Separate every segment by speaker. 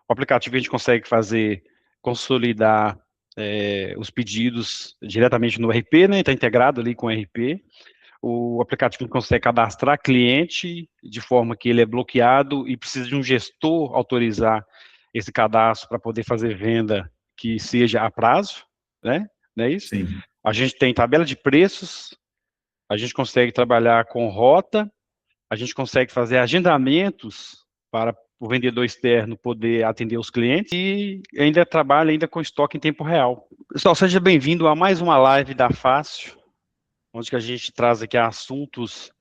Speaker 1: O aplicativo a gente consegue consolidar os pedidos diretamente no RP, né? Está integrado ali com o RP. O aplicativo consegue cadastrar cliente de forma que ele é bloqueado e precisa de um gestor autorizar esse cadastro para poder fazer venda que seja a prazo, né? Não é isso?
Speaker 2: Sim.
Speaker 1: A gente tem tabela de preços, a gente consegue trabalhar com rota, a gente consegue fazer agendamentos para o vendedor externo poder atender os clientes e ainda trabalha ainda com estoque em tempo real. Pessoal, seja bem-vindo a mais uma live da Fácil, onde que a gente traz aqui assuntos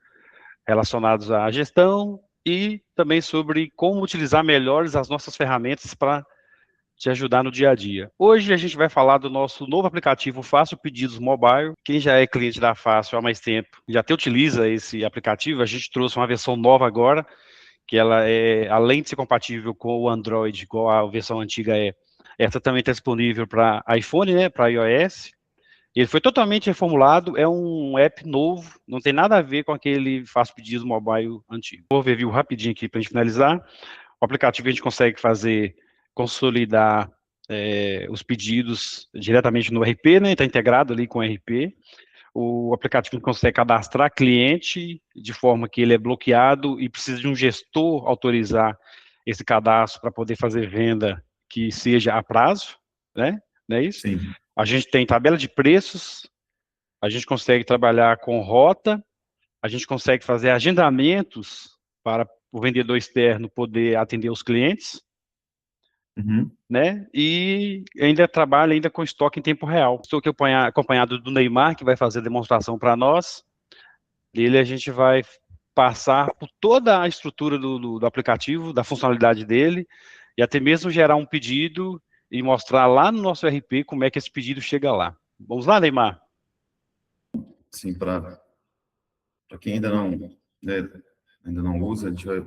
Speaker 1: relacionados à gestão e também sobre como utilizar melhores as nossas ferramentas para te ajudar no dia a dia. Hoje a gente vai falar do nosso novo aplicativo Fácil Pedidos Mobile. Quem já é cliente da Fácil há mais tempo, já até utiliza esse aplicativo, a gente trouxe uma versão nova agora, que ela é, além de ser compatível com o Android, igual a versão antiga essa também está disponível para iPhone, né, para iOS. Ele foi totalmente reformulado, é um app novo, não tem nada a ver com aquele Fácil Pedidos Mobile antigo. Vou ver rapidinho aqui para a gente finalizar. O aplicativo a gente consegue consolidar os pedidos diretamente no RP, né? Está integrado ali com o RP. O aplicativo consegue cadastrar cliente de forma que ele é bloqueado e precisa de um gestor autorizar esse cadastro para poder fazer venda que seja a prazo, né? Não é isso?
Speaker 2: Sim.
Speaker 1: A gente tem tabela de preços, a gente consegue trabalhar com rota, a gente consegue fazer agendamentos para o vendedor externo poder atender os clientes, né? E ainda trabalha ainda com estoque em tempo real. Estou aqui acompanhado do Neymar, que vai fazer a demonstração para nós. Dele a gente vai passar por toda a estrutura do aplicativo, da funcionalidade dele, e até mesmo gerar um pedido e mostrar lá no nosso RP como é que esse pedido chega lá. Vamos lá, Neymar?
Speaker 2: Sim, para quem ainda não, né, ainda não usa, a gente vai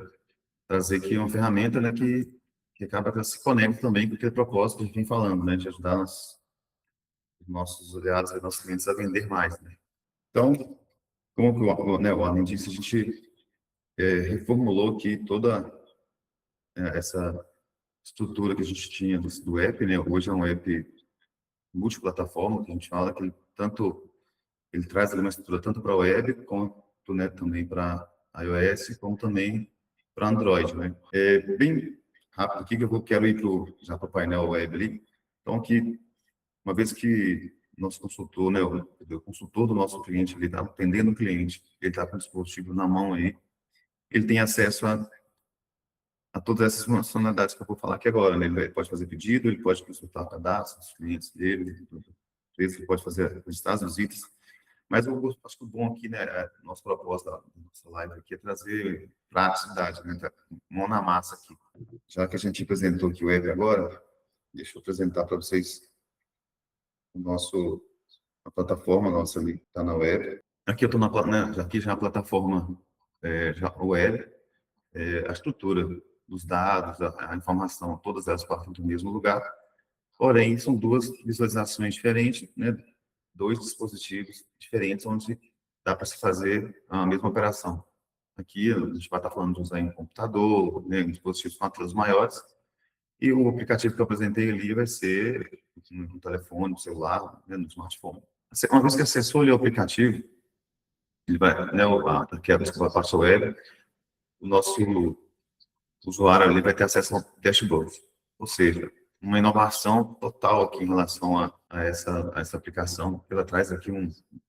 Speaker 2: trazer aqui uma ferramenta, né, que acaba que se conecta também com aquele propósito que a gente vem falando, né, de ajudar os nossos aliados, os nossos clientes a vender mais, né. Então, como que o Alan disse, a gente reformulou aqui toda essa estrutura que a gente tinha do app, né. Hoje é um app multiplataforma, que a gente fala que ele traz ali uma estrutura tanto para web, quanto, né, também para iOS, como também para Android, né. Bem rápido aqui, que quero ir já para o painel web ali. Então, aqui, uma vez que nosso consultor, né, o consultor do nosso cliente, ele está atendendo o cliente, ele está com o dispositivo na mão aí, ele tem acesso a todas essas funcionalidades que eu vou falar aqui agora, né? Ele pode fazer pedido, ele pode consultar o cadastro dos clientes dele, ele pode registrar as visitas. Mas eu acho que o bom aqui, né, nosso propósito da nossa live aqui é trazer praticidade, né, mão na massa aqui. Já que a gente apresentou aqui o web agora, deixa eu apresentar para vocês a plataforma nossa ali, está na web. Aqui eu estou aqui já a plataforma já web, a estrutura dos dados, a informação, todas elas partem do mesmo lugar. Porém, são duas visualizações diferentes, né? Dois dispositivos diferentes, onde dá para se fazer a mesma operação. Aqui, a gente vai estar falando de usar em computador, né, em dispositivos com telas maiores, e o aplicativo que eu apresentei ali vai ser no telefone, no celular, né, no smartphone. Uma vez que acessou ali o aplicativo, ele vai, né, aqui é a parte web, o nosso usuário ali vai ter acesso ao dashboard, ou seja, uma inovação total aqui em relação a essa aplicação. Ela traz aqui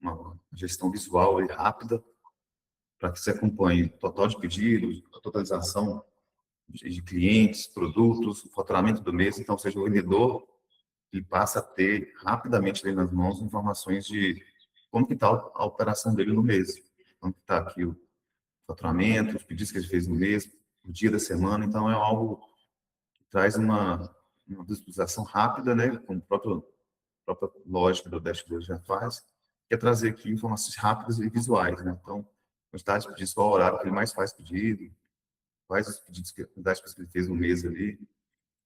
Speaker 2: uma gestão visual e rápida para que você acompanhe o total de pedidos, a totalização de clientes, produtos, o faturamento do mês. Então, ou seja, o vendedor ele passa a ter rapidamente ali nas mãos informações de como que está a operação dele no mês, como que está aqui o faturamento, os pedidos que ele fez no mês, o dia da semana. Então, é algo que traz uma visualização rápida, né, com a própria lógica do dashboard já faz, que é trazer aqui informações rápidas e visuais, né? Então, quantidade de pedidos, qual o horário que ele mais faz pedido, quais os pedidos, quantidade que ele fez no mês ali,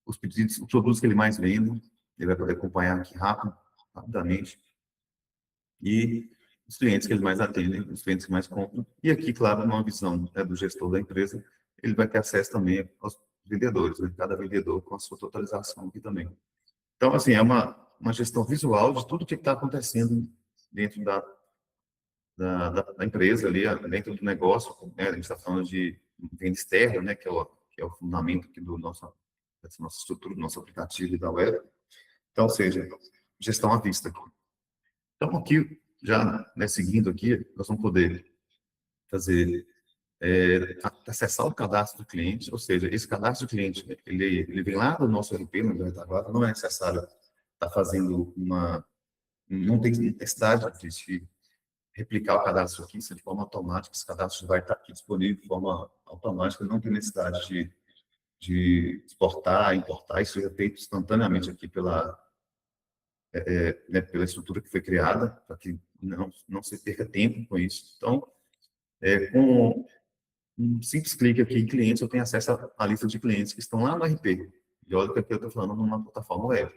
Speaker 2: os pedidos, os produtos que ele mais vende, ele vai poder acompanhar aqui rapidamente, e os clientes que ele mais atende, os clientes que mais compram. E aqui, claro, numa visão, né, do gestor da empresa, ele vai ter acesso também aos vendedores, né? Cada vendedor com a sua totalização aqui também. Então, assim, é uma gestão visual de tudo que está acontecendo dentro da empresa ali, dentro do negócio, né? A gente está falando de venda externa, né? Que é o fundamento aqui dessa nossa estrutura, do nosso aplicativo e da web. Então, ou seja, gestão à vista aqui. Então, aqui, já, né, seguindo aqui, nós vamos poder fazer, acessar o cadastro do cliente, ou seja, esse cadastro do cliente, ele vem lá do nosso RP, no retaguarda, não é necessário estar fazendo não tem necessidade de replicar o cadastro aqui, isso é de forma automática, esse cadastro vai estar aqui disponível de forma automática, não tem necessidade de exportar, importar, isso é feito instantaneamente aqui né, pela estrutura que foi criada, para que não se perca tempo com isso. Então, com um simples clique aqui em clientes, eu tenho acesso à lista de clientes que estão lá no RP. E olha que aqui eu estou falando numa plataforma web.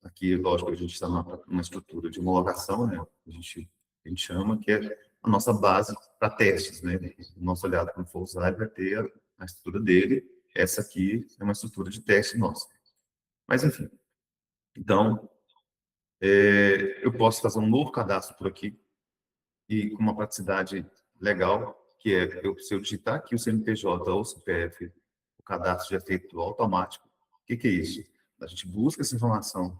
Speaker 2: Aqui, lógico, a gente está numa estrutura de homologação, né? A gente chama, que é a nossa base para testes, né? O nosso aliado, quando for usar, ele vai ter a estrutura dele. Essa aqui é uma estrutura de teste nossa. Mas, enfim. Então, eu posso fazer um novo cadastro por aqui e com uma praticidade legal, que é se eu digitar aqui o CNPJ ou o CPF, o cadastro já é feito automático. O que é isso? A gente busca essa informação,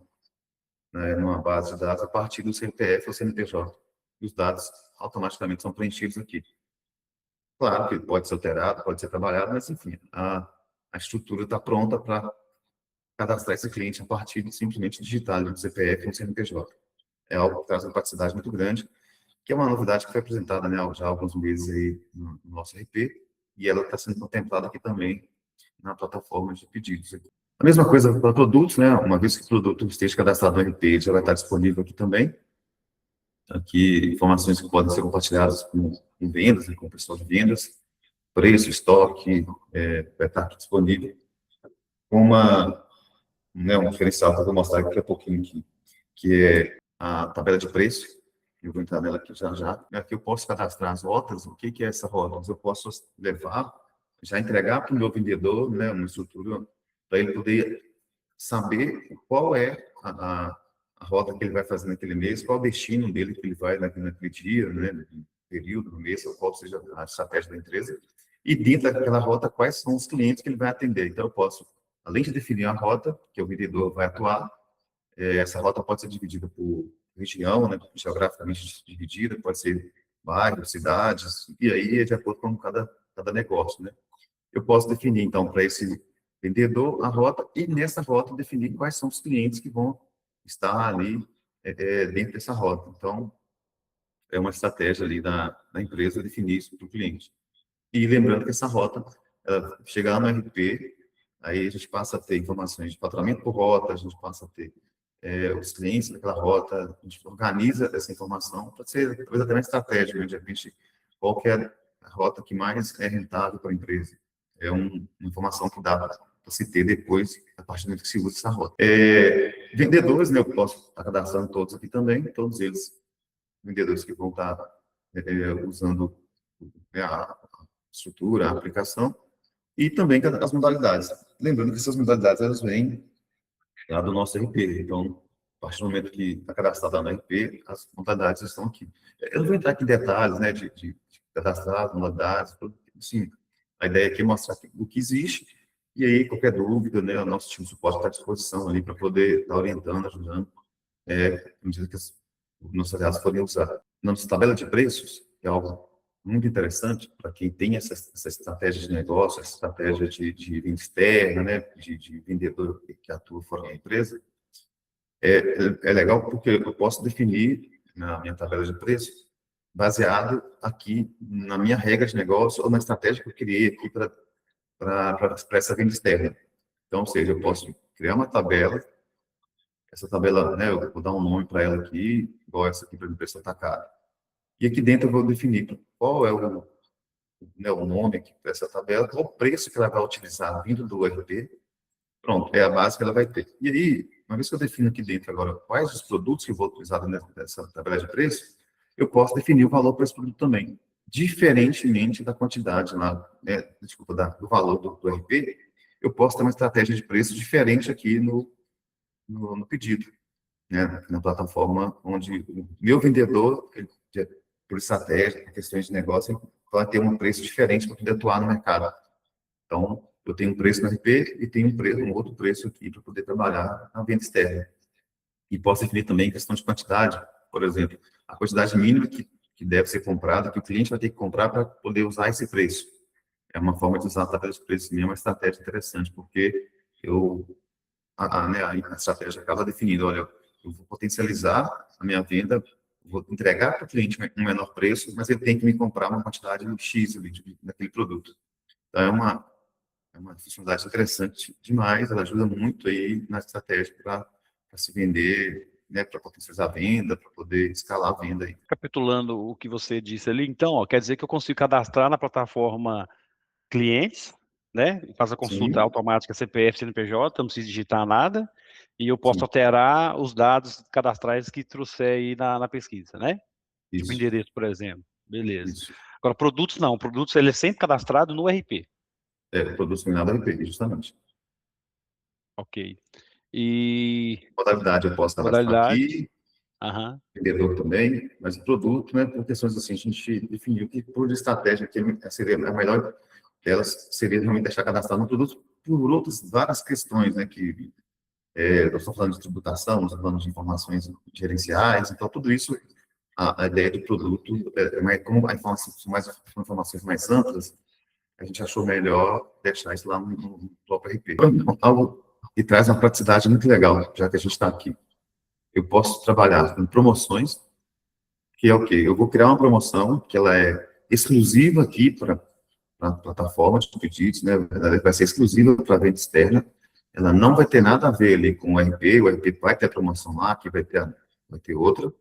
Speaker 2: né, numa base de dados a partir do CPF ou CNPJ. E os dados automaticamente são preenchidos aqui. Claro que pode ser alterado, pode ser trabalhado, mas, enfim, a estrutura está pronta para cadastrar esse cliente a partir de simplesmente digitar o CPF ou CNPJ. É algo que traz uma praticidade muito grande, que é uma novidade que foi apresentada, né, já há alguns meses aí no nosso RP, e ela está sendo contemplada aqui também na plataforma de pedidos. A mesma coisa para produtos, né, uma vez que o produto esteja cadastrado no RP, já vai estar disponível aqui também. Aqui, informações que podem ser compartilhadas com vendas, né, com o pessoal de vendas, preço, estoque, vai estar aqui disponível. Um diferencial que eu vou mostrar aqui a pouquinho, que é a tabela de preço. Eu vou entrar nela aqui já. Aqui eu posso cadastrar as rotas. O que é essa rota? Eu posso levar, já entregar para o meu vendedor, né, uma estrutura, para ele poder saber qual é a rota que ele vai fazer naquele mês, qual o destino dele que ele vai naquele dia, né, no período, no mês, ou qual seja a estratégia da empresa. E dentro daquela rota, quais são os clientes que ele vai atender. Então, eu posso, além de definir a rota que o vendedor vai atuar, essa rota pode ser dividida por região, né, geograficamente dividida, pode ser bairros, cidades, e aí é de acordo com cada negócio, né? Eu posso definir, então, para esse vendedor a rota, e nessa rota definir quais são os clientes que vão estar ali dentro dessa rota. Então, é uma estratégia ali da empresa definir isso para o cliente. E lembrando que essa rota, chegar lá no RP, aí a gente passa a ter informações de faturamento por rota, a gente passa a ter os clientes daquela rota, a gente organiza essa informação para ser, talvez até uma estratégia, né? De repente, qual que é a rota que mais é rentável para a empresa. É uma informação que dá para se ter depois, a partir do momento que se usa essa rota. Vendedores, né, eu posso estar cadastrando todos aqui também, todos eles, vendedores que vão estar usando a estrutura, a aplicação, e também as modalidades. Lembrando que essas modalidades, elas vêm lá do nosso RP. Então, a partir do momento que está cadastrado no RP, as modalidades estão aqui. Eu não vou entrar aqui em detalhes, né, de cadastrar as modalidades, sim. A ideia aqui é mostrar o que existe, e aí, qualquer dúvida, né, o nosso time de suporte está à disposição ali para poder estar orientando, ajudando, à medida que os nossos aliados forem usar. Nossa tabela de preços é algo muito interessante para quem tem essa estratégia de negócio, essa estratégia de venda externa, né, de vendedor que atua fora da empresa. É legal porque eu posso definir na minha tabela de preços baseado aqui na minha regra de negócio ou na estratégia que eu criei aqui para essa venda externa. Então, ou seja, eu posso criar uma tabela, essa tabela, né, eu vou dar um nome para ela aqui, igual essa aqui para a preço atacado. E aqui dentro eu vou definir qual é o nome aqui dessa tabela, qual o preço que ela vai utilizar vindo do RP. Pronto, é a base que ela vai ter. E aí, uma vez que eu defino aqui dentro agora quais os produtos que eu vou utilizar nessa tabela de preço, eu posso definir o valor para esse produto também. diferentemente da quantidade lá, né, desculpa, do valor do RP, eu posso ter uma estratégia de preço diferente aqui no pedido, né, na plataforma onde o meu vendedor, por estratégia, por questões de negócio, ele vai ter um preço diferente para poder atuar no mercado. Então, eu tenho um preço no RP e tenho um outro preço aqui para poder trabalhar na venda externa. E posso definir também questão de quantidade, por exemplo, a quantidade mínima que deve ser comprada, que o cliente vai ter que comprar para poder usar esse preço. É uma forma de usar a tabela de preços mesmo, uma estratégia interessante, porque né, a estratégia acaba definindo, olha, eu vou potencializar a minha venda, vou entregar para o cliente um menor preço, mas ele tem que me comprar uma quantidade X ali, daquele produto. Então, é uma funcionalidade interessante demais, ela ajuda muito aí na estratégia para se vender, né, para potencializar a venda, para poder escalar a venda aí.
Speaker 1: Capitulando o que você disse ali, então, ó, quer dizer que eu consigo cadastrar na plataforma clientes, né? Faço a consulta
Speaker 2: Sim,
Speaker 1: automática CPF, CNPJ, não preciso digitar nada, e eu posso
Speaker 2: sim,
Speaker 1: alterar os dados cadastrais que trouxer aí na pesquisa, né? Tipo
Speaker 2: isso,
Speaker 1: endereço, por exemplo. Beleza.
Speaker 2: isso.
Speaker 1: Agora, produtos não. Produtos, ele é sempre cadastrado no RP.
Speaker 2: Produto terminado RP, justamente.
Speaker 1: Ok. E
Speaker 2: Modalidade eu posso cadastrar
Speaker 1: modalidade?
Speaker 2: aqui,
Speaker 1: Aham.
Speaker 2: vendedor também, mas o produto, né, por questões assim, a gente definiu que por estratégia, que seria a melhor delas, seria realmente deixar cadastrado no produto por outras várias questões, né, que nós estamos falando de tributação, nós estamos falando de informações gerenciais, então tudo isso, a ideia do produto, como a informação, são informações mais amplas, a gente achou melhor deixar isso lá no próprio RP. Algo que traz uma praticidade muito legal, já que a gente está aqui. Eu posso trabalhar com promoções, que é o quê? Eu vou criar uma promoção que ela é exclusiva aqui para a plataforma de pedidos, né? Ela vai ser exclusiva para a venda externa. Ela não vai ter nada a ver ali com o RP vai ter a promoção lá, que vai ter outra,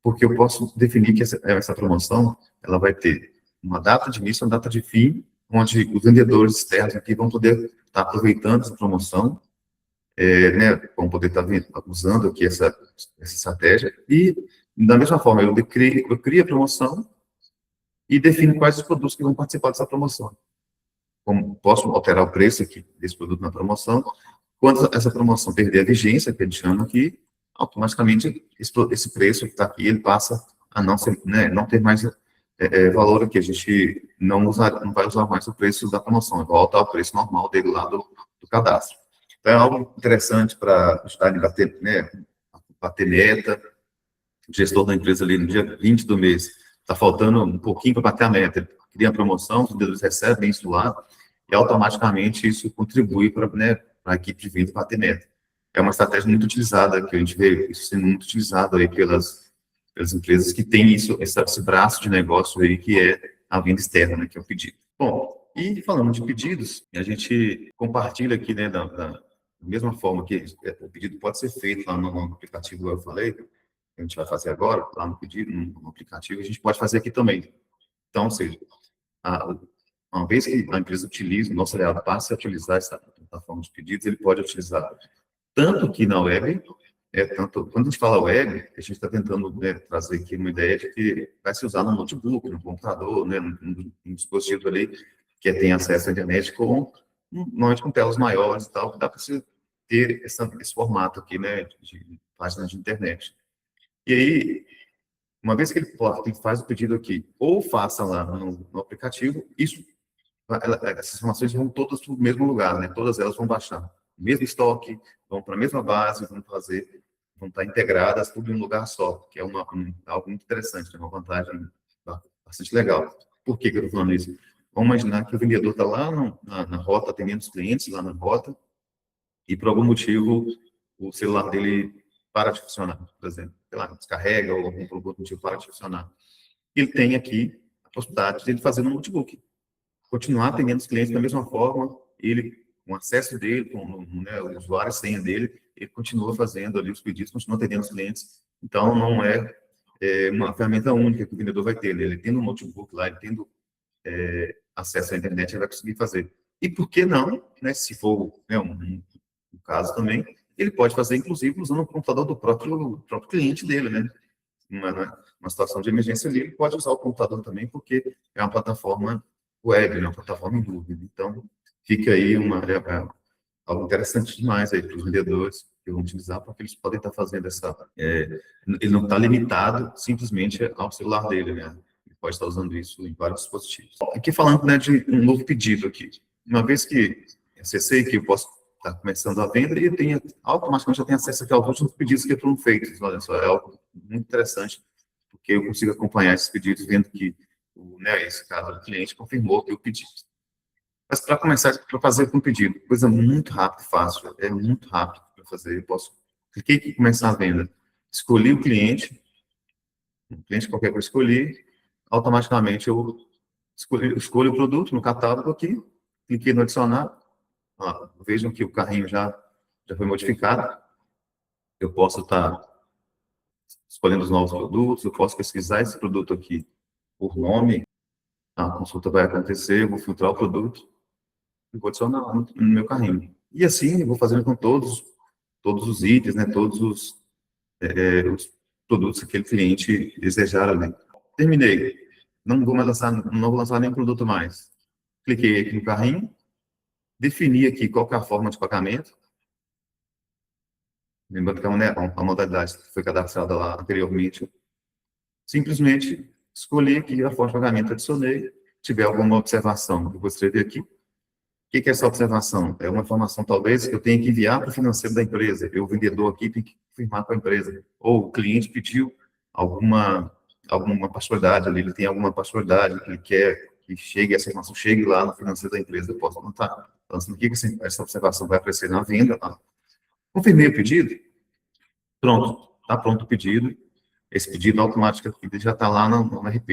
Speaker 2: porque eu posso definir que essa promoção, ela vai ter uma data de início e uma data de fim, onde os vendedores externos aqui vão poder estar aproveitando essa promoção, né, vão poder estar usando aqui essa estratégia, e da mesma forma, eu crio a promoção e defino quais os produtos que vão participar dessa promoção. Como posso alterar o preço aqui desse produto na promoção, quando essa promoção perder a vigência, que a gente chama aqui, automaticamente esse preço que está aqui, ele passa a não ser, né, não ter mais valor aqui. A gente não vai usar mais o preço da promoção, volta ao preço normal dele lá do cadastro. Então, é algo interessante para ajudar a bater, né, bater meta. O gestor da empresa ali no dia 20 do mês está faltando um pouquinho para bater a meta. Ele cria a promoção, os vendedores recebem isso lá, e automaticamente isso contribui para, né, a equipe de venda bater meta. É uma estratégia muito utilizada, que a gente vê isso sendo muito utilizado aí pelas empresas que têm esse braço de negócio aí, que é a venda externa, né, que é o pedido. Bom, e falando de pedidos, a gente compartilha aqui, né, da mesma forma que o pedido pode ser feito lá no aplicativo, eu falei, que a gente vai fazer agora, lá no pedido, no aplicativo, a gente pode fazer aqui também. Então, ou seja, a, uma vez que a empresa utiliza, o nosso aliado passa a utilizar essa plataforma de pedidos, ele pode utilizar tanto aqui na web, tanto, quando a gente fala web, a gente está tentando, né, trazer aqui uma ideia de que vai se usar no notebook, no computador, né, num dispositivo ali que tem acesso à internet normalmente com telas maiores e tal, que dá para você ter esse formato aqui, né, de páginas de internet. E aí, uma vez que ele faz o pedido aqui, ou faça lá no aplicativo, essas informações vão todas para o mesmo lugar, né? Todas elas vão baixar o mesmo estoque, vão para a mesma base, vão estar integradas tudo em um lugar só, que é algo muito interessante, né? Uma vantagem bastante legal. Por que eu estou falando isso? Vamos imaginar que o vendedor está lá na rota, atendendo os clientes lá na rota, e por algum motivo o celular dele para de funcionar, por exemplo. Sei lá, descarrega ou algum motivo para de funcionar. Ele tem aqui a possibilidade de ele fazer no notebook. Continuar atendendo os clientes da mesma forma, ele, com acesso dele, com, né, o usuário e senha dele, ele continua fazendo ali os pedidos, continua atendendo os clientes. Então, não é uma ferramenta única que o vendedor vai ter. Né? Ele tendo um notebook lá, ele tendo acesso à internet, ele vai conseguir fazer. E por que não, né, se for, né, um caso também, ele pode fazer, inclusive, usando o computador do próprio cliente dele, né? uma situação de emergência ali, ele pode usar o computador também, porque é uma plataforma web, né, uma plataforma em nuvem. Então, fica aí algo interessante demais aí para os vendedores que vão utilizar, porque eles podem estar fazendo ele não está limitado simplesmente ao celular dele, né? Ele pode estar usando isso em vários dispositivos. Aqui falando, né, de um novo pedido aqui. Uma vez que acessei que eu posso estar começando a venda e automaticamente já tenho acesso aqui aos últimos pedidos que foram feitos. Olha só, é algo muito interessante, porque eu consigo acompanhar esses pedidos vendo que, esse caso, o cliente confirmou que o pedido. Mas para começar, para fazer com pedido, coisa muito rápida e fácil, é muito rápido para fazer. Eu posso, cliquei aqui começar a venda, escolhi o cliente qualquer que eu escolhi, automaticamente eu escolho o produto no catálogo aqui, cliquei no adicionar, vejam que o carrinho já foi modificado, eu posso estar escolhendo os novos produtos, eu posso pesquisar esse produto aqui por nome, a consulta vai acontecer, eu vou filtrar o produto, e vou adicionar lá no meu carrinho. E assim, eu vou fazendo com todos os itens, né, todos os produtos que aquele cliente desejar ali. Terminei. Não vou lançar nenhum produto mais. Cliquei aqui no carrinho, defini aqui qual que é a forma de pagamento. Lembrando que a modalidade que foi cadastrada lá anteriormente. Simplesmente escolhi aqui a forma de pagamento, adicionei. Se tiver alguma observação, eu vou escrever aqui. O que é essa observação? É uma informação, talvez, que eu tenha que enviar para o financeiro da empresa. O vendedor aqui tem que confirmar com a empresa. Ou o cliente pediu alguma particularidade ali, ele tem alguma particularidade que ele quer que essa informação chegue lá no financeiro da empresa, eu posso anotar. Então, assim, o que essa observação vai aparecer na venda? Confirmei o pedido? Pronto, está pronto o pedido. Esse pedido automático já está lá no RP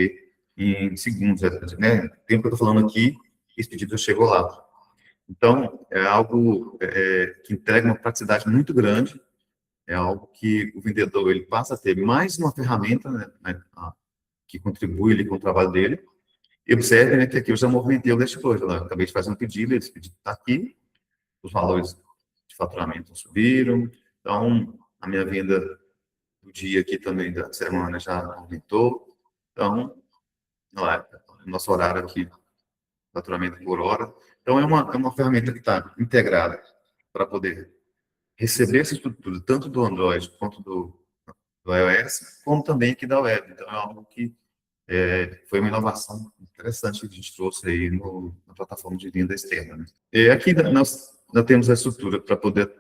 Speaker 2: em segundos, né? O tempo que eu estou falando aqui, esse pedido já chegou lá. Então, é algo que entrega uma praticidade muito grande, é algo que o vendedor ele passa a ter mais uma ferramenta, né, que contribui ali com o trabalho dele. E observe, né, que aqui eu já movimentei o dashboard, eu acabei de fazer um pedido, esse pedido está aqui, os valores de faturamento subiram, então a minha venda do dia aqui também, da semana, já aumentou. Então, nosso horário aqui, faturamento por hora. Então, é uma ferramenta que está integrada para poder receber essa estrutura, tanto do Android quanto do iOS, como também aqui da web. Então, é algo que foi uma inovação interessante que a gente trouxe aí na plataforma de venda externa. Né? E aqui nós temos a estrutura para poder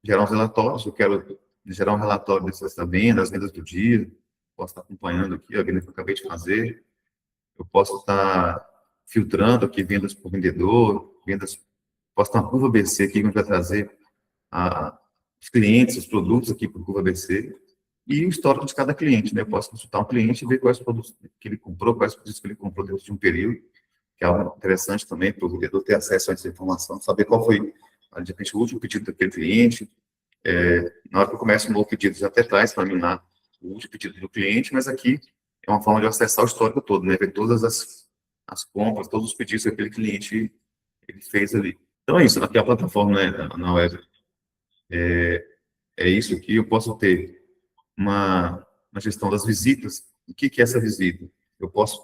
Speaker 2: gerar uns relatórios. Eu quero gerar um relatório dessa venda, as vendas do dia, posso estar acompanhando aqui a venda que eu acabei de fazer, eu posso estar filtrando aqui vendas por vendedor, posso ter uma curva BC aqui que vai trazer os clientes, os produtos aqui para a curva BC, e o histórico de cada cliente, né? Eu posso consultar um cliente e ver quais produtos que ele comprou, quais produtos que ele comprou dentro de um período, que é algo interessante também para o vendedor ter acesso a essa informação, saber qual foi, de repente, o último pedido daquele cliente. Na hora que eu começo um novo pedido, já até traz para mim lá o último pedido do cliente, mas aqui é uma forma de acessar o histórico todo, né? Ver todas as compras, todos os pedidos que aquele cliente ele fez ali. Então é isso, aqui a plataforma, né, na web. É isso aqui, eu posso ter uma gestão das visitas. O que é essa visita? Eu posso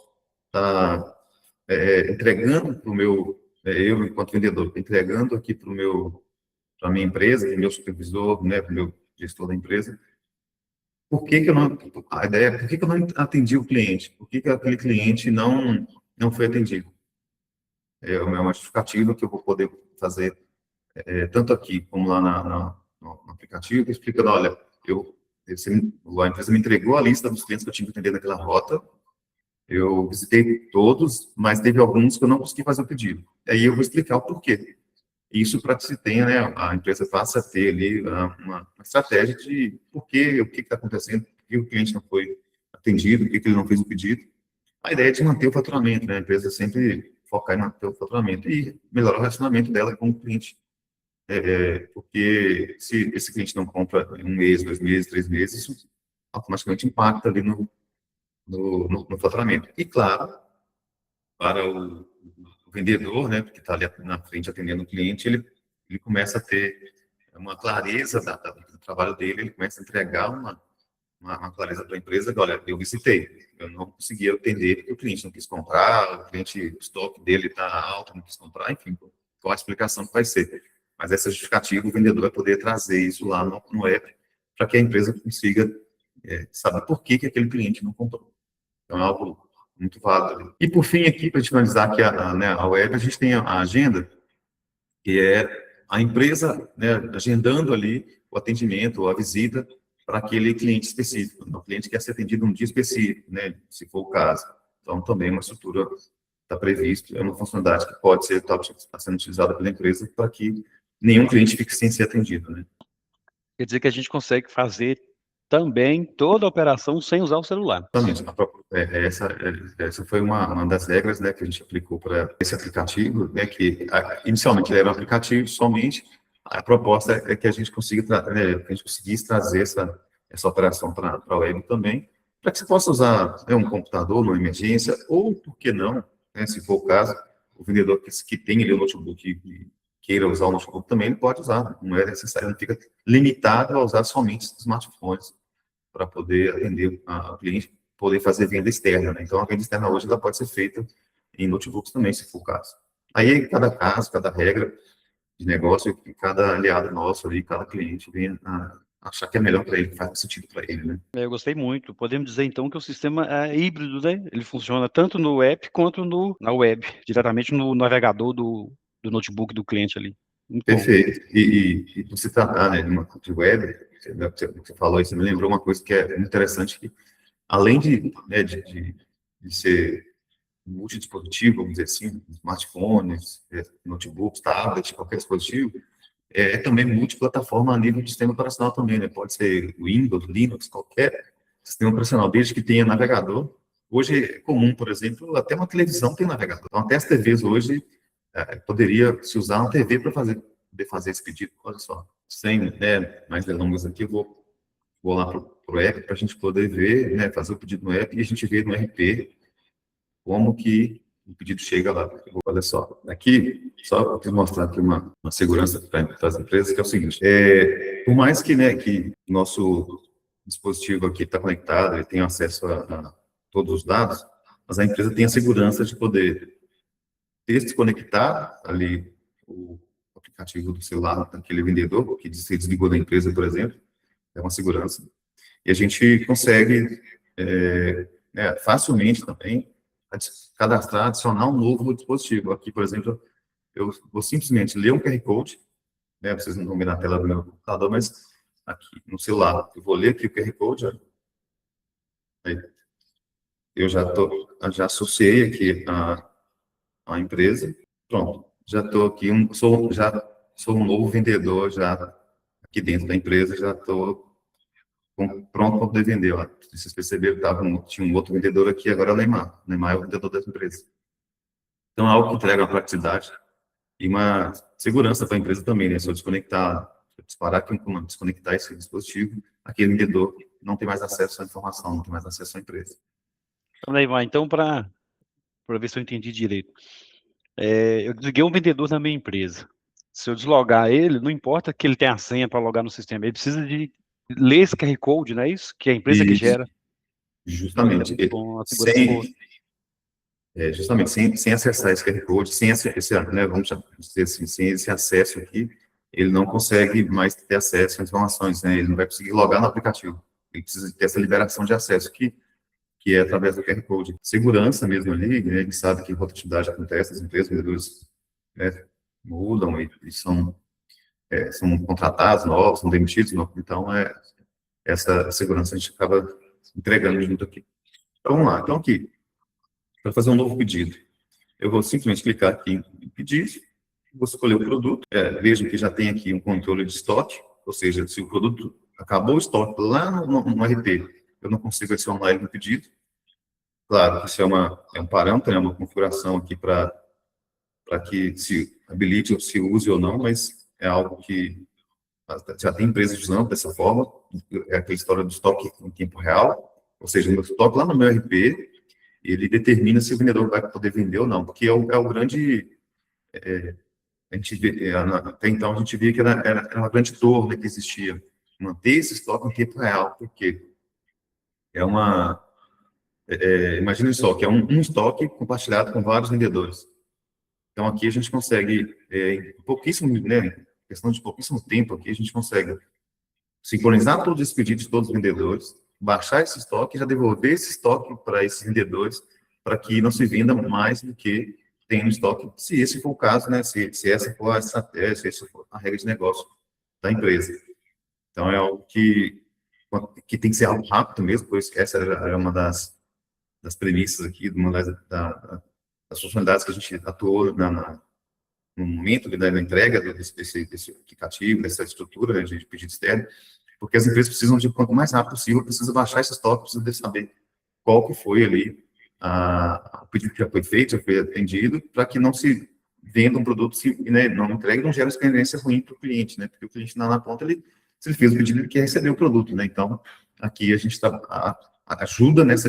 Speaker 2: estar entregando para o meu, eu enquanto vendedor, entregando aqui para a minha empresa, para o meu supervisor, né, para o meu gestor da empresa. Por que eu não, a ideia é, por que eu não atendi o cliente? Por que aquele cliente não foi atendido? É uma justificativa que eu vou poder fazer tanto aqui como lá no aplicativo, explicando, olha, a empresa me entregou a lista dos clientes que eu tinha que atender naquela rota, eu visitei todos, mas teve alguns que eu não consegui fazer o pedido. Aí eu vou explicar o porquê. Isso para que se tenha, né, a empresa passa a ter ali uma estratégia de o que está acontecendo, por que o cliente não foi atendido, por que ele não fez o pedido. A ideia é de manter o faturamento, né? A empresa sempre focar em manter o faturamento e melhorar o relacionamento dela com o cliente. Porque se esse cliente não compra em 1 mês, 2 meses, 3 meses, isso automaticamente impacta ali no faturamento. E, claro, para o vendedor, né, que está ali na frente atendendo o cliente, ele começa a ter uma clareza do trabalho dele, ele começa a entregar uma uma clareza para a empresa, que, olha, eu visitei, eu não conseguia atender porque o cliente não quis comprar, o cliente, o estoque dele está alto, não quis comprar, enfim, qual a explicação que vai ser. Mas essa justificativa, o vendedor vai poder trazer isso lá no app, para que a empresa consiga saber por que aquele cliente não comprou. Então, é algo muito válido. E, por fim, aqui, para a gente finalizar aqui a web, a gente tem a agenda, que é a empresa, né, agendando ali o atendimento, a visita para aquele cliente específico. O cliente quer ser atendido um dia específico, né, se for o caso. Então, também uma estrutura está prevista, é uma funcionalidade que pode ser está sendo utilizada pela empresa para que nenhum cliente fique sem ser atendido, né?
Speaker 1: Quer dizer que a gente consegue fazer também toda a operação sem usar o celular.
Speaker 2: Exatamente. Essa foi uma das regras, né, que a gente aplicou para esse aplicativo, né, que inicialmente ele era um aplicativo somente. A proposta é que a gente consiga, né, que a gente conseguisse trazer essa operação para a web também, para que você possa usar, né, um computador numa emergência, ou, por que não, né, se for o caso, o vendedor que tem ali o notebook e queira usar o notebook também, ele pode usar, não é necessário, não fica limitado a usar somente smartphones para poder atender o cliente, poder fazer venda externa, né? Então, a venda externa hoje ela pode ser feita em notebooks também, se for o caso. Aí, cada caso, cada regra de negócio, cada aliado nosso ali, cada cliente vem a achar que é melhor para ele, que faz sentido para ele, né?
Speaker 1: Eu gostei muito. Podemos dizer, então, que o sistema é híbrido, né? Ele funciona tanto no app quanto na web, diretamente no navegador do notebook do cliente ali. Muito bom.
Speaker 2: Perfeito. E você tratar, né, de web, você falou isso, me lembrou uma coisa que é muito interessante, que além né, de ser multidispositivo, vamos dizer assim, smartphones, notebooks, tablets, qualquer dispositivo, é também multiplataforma a nível de sistema operacional também, né? Pode ser Windows, Linux, qualquer sistema operacional, desde que tenha navegador. Hoje é comum, por exemplo, até uma televisão tem navegador. Então, até as TVs hoje, poderia se usar uma TV para poder fazer esse pedido. Olha só, sem, né, mais delongas aqui, eu vou lá para o app para a gente poder ver, né, fazer o pedido no app e a gente vê no RP como que o pedido chega lá. Olha só, aqui, só para mostrar aqui uma segurança para as empresas, que é o seguinte, por mais que, né, que nosso dispositivo aqui está conectado, ele tem acesso a todos os dados, mas a empresa tem a segurança de poder desconectar ali o aplicativo do celular daquele vendedor, que se desligou da empresa, por exemplo, é uma segurança. E a gente consegue facilmente também cadastrar, adicionar um novo dispositivo. Aqui, por exemplo, eu vou simplesmente ler um QR Code, né, vocês não vão ver na tela do meu computador, mas aqui no celular, eu vou ler aqui o QR Code, ó. Aí, eu já associei aqui a empresa, pronto, já estou aqui, já sou um novo vendedor já aqui dentro da empresa, já estou pronto para poder vender. Ó. Vocês perceberam que tinha um outro vendedor aqui, agora é o Neymar. O Neymar é o vendedor dessa empresa. Então, é algo que entrega uma praticidade e uma segurança para a empresa também, né? Se eu desconectar, desconectar esse dispositivo, aquele vendedor não tem mais acesso à informação, não tem mais acesso à empresa.
Speaker 1: Então, Neymar, então, para ver se eu entendi direito. Eu desliguei um vendedor na minha empresa. Se eu deslogar ele, não importa que ele tenha a senha para logar no sistema, ele precisa de ler esse QR Code, não é isso? Que é a empresa que
Speaker 2: E,
Speaker 1: gera. É
Speaker 2: justamente,
Speaker 1: muito bom, a segurança boa.
Speaker 2: justamente, sem acessar esse QR Code, sem né, vamos dizer assim, sem esse acesso aqui, ele não consegue mais ter acesso às informações, né? Ele não vai conseguir logar no aplicativo. Ele precisa ter essa liberação de acesso que é através do QR Code. Segurança mesmo ali, né? A gente sabe que rotatividade acontece, as empresas, vendedores, né, mudam e são contratados novos, são demitidos novos. Então, essa segurança a gente acaba entregando junto aqui. Então, vamos lá. Então, aqui, para fazer um novo pedido, eu vou simplesmente clicar aqui em pedir, vou escolher o produto, vejo que já tem aqui um controle de estoque, ou seja, se o produto acabou o estoque lá no RP, eu não consigo adicionar ele no pedido. Claro que isso é um parâmetro, é uma configuração aqui para que se habilite ou se use ou não, mas é algo que já tem empresas usando dessa forma, é aquela história do estoque em tempo real, ou seja, o meu estoque lá no meu RP, ele determina se o vendedor vai poder vender ou não, porque é o grande... a gente até então a gente via que era uma grande dor, né, que existia, manter esse estoque em tempo real, porque É uma, imagine só, que é um estoque compartilhado com vários vendedores. Então, aqui a gente consegue, em pouquíssimo, né, questão de pouquíssimo tempo, aqui a gente consegue sincronizar todos esses pedidos de todos os vendedores, baixar esse estoque e já devolver esse estoque para esses vendedores, para que não se venda mais do que tem no estoque, se esse for o caso, né, se essa for a estratégia, se essa for a regra de negócio da empresa. Então, é algo que tem que ser algo rápido mesmo, pois essa é uma das premissas aqui, uma das funcionalidades que a gente atuou no momento da entrega desse aplicativo, dessa estrutura, né, de pedido externo, porque as empresas precisam de, quanto mais rápido possível, precisa baixar esse estoque, precisa de saber qual que foi ali o pedido que já foi feito, já foi atendido, para que não se venda um produto, né, não entregue, não gera experiência ruim para o cliente, né, porque o cliente na ponta, se ele fez o pedido, ele quer receber o produto, né, então, aqui a gente ajuda nessa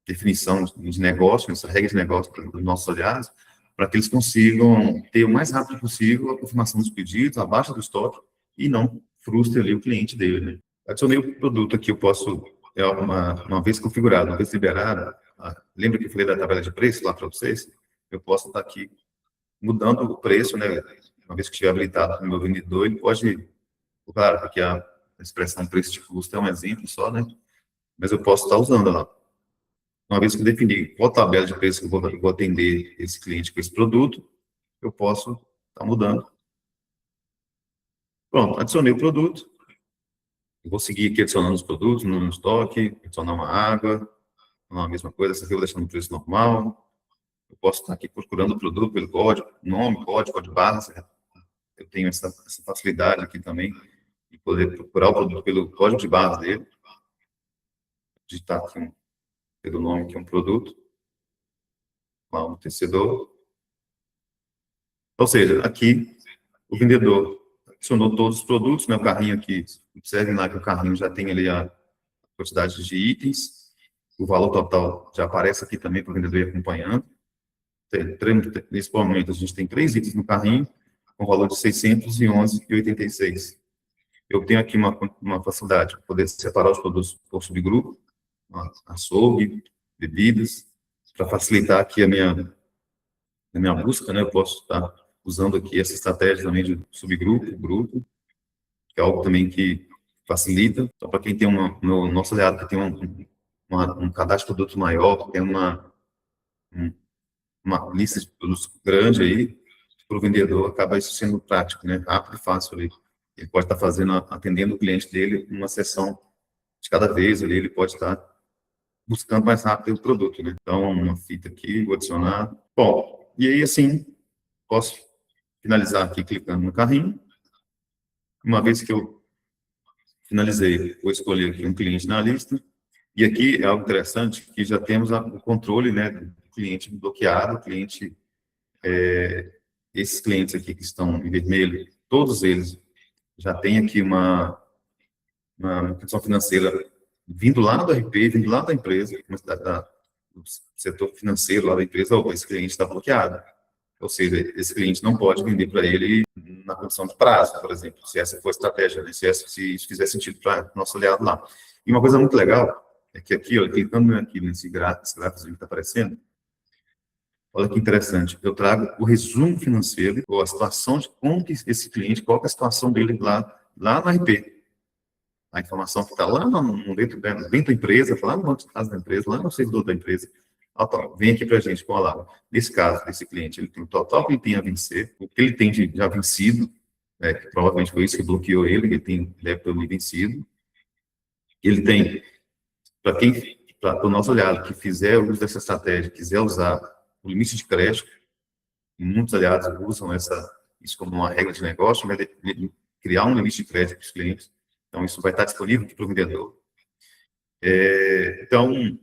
Speaker 2: definição de negócio, nessa regra de negócio para os nossos aliados, para que eles consigam ter o mais rápido possível a confirmação dos pedidos, a baixa do estoque, e não frustre ali o cliente dele, né. Adicionei o produto aqui, eu posso, uma vez configurado, uma vez liberado, lembra que eu falei da tabela de preço lá para vocês? Eu posso estar aqui mudando o preço, né, uma vez que estiver habilitado no meu vendedor, ele pode, claro, porque a expressão preço de custo é um exemplo só, né, mas eu posso estar usando lá. Uma vez que eu definir qual tabela de preço que eu vou atender esse cliente com esse produto, eu posso estar mudando. Pronto, adicionei o produto. Eu vou seguir aqui adicionando os produtos no estoque, adicionar uma água, a mesma coisa, essa aqui eu vou deixar no preço normal. Eu posso estar aqui procurando o produto pelo código, nome, código barra. Eu tenho essa facilidade aqui também de poder procurar o produto pelo código de barras dele. Digitar aqui pelo nome que é um produto. Lá, um tecedor. Ou seja, aqui o vendedor adicionou todos os produtos, meu carrinho aqui, observem lá que o carrinho já tem ali a quantidade de itens, o valor total já aparece aqui também para o vendedor ir acompanhando. Nesse momento, a gente tem 3 itens no carrinho, com valor de R$ 611,86. Eu tenho aqui uma facilidade para poder separar os produtos por subgrupo, açougue, bebidas, para facilitar aqui a minha busca, né? Eu posso estar usando aqui essa estratégia também de subgrupo, grupo, que é algo também que facilita. Então, para quem tem no nosso aliado que tem um cadastro de produtos maior, tem uma lista de produtos grande aí, para o vendedor acaba isso sendo prático, né? Rápido e fácil ali. Ele pode estar atendendo o cliente dele uma sessão de cada vez ali, ele pode estar buscando mais rápido o produto, né? Então, uma fita aqui, vou adicionar. Bom, e aí assim, posso finalizar aqui clicando no carrinho. Uma vez que eu finalizei, vou escolher aqui um cliente na lista. E aqui é algo interessante, que já temos o controle, né, do cliente bloqueado, esses clientes aqui que estão em vermelho, todos eles já têm aqui uma condição financeira vindo lá do RP, vindo lá da empresa, do setor financeiro lá da empresa, esse cliente está bloqueado. Ou seja, esse cliente não pode vender para ele na condição de prazo, por exemplo, se essa for a estratégia, né? Se isso fizer sentido para o nosso aliado lá. E uma coisa muito legal é que aqui, ó, clicando aqui nesse gráfico que está aparecendo, olha que interessante, eu trago o resumo financeiro, ou a situação de como que esse cliente, qual que é a situação dele lá no RP. A informação que está lá dentro da empresa, lá no banco de dados da empresa, lá no servidor da empresa, vem aqui para a gente, olha lá, nesse caso, desse cliente, ele tem o total que ele tem a vencer, o que ele tem de já vencido, que provavelmente foi isso que bloqueou ele deve ter vencido. Ele tem, para o nosso aliado que fizer uso dessa estratégia, quiser usar o limite de crédito, muitos aliados usam isso como uma regra de negócio, né, de criar um limite de crédito para os clientes. Então, isso vai estar disponível aqui para o vendedor. Então,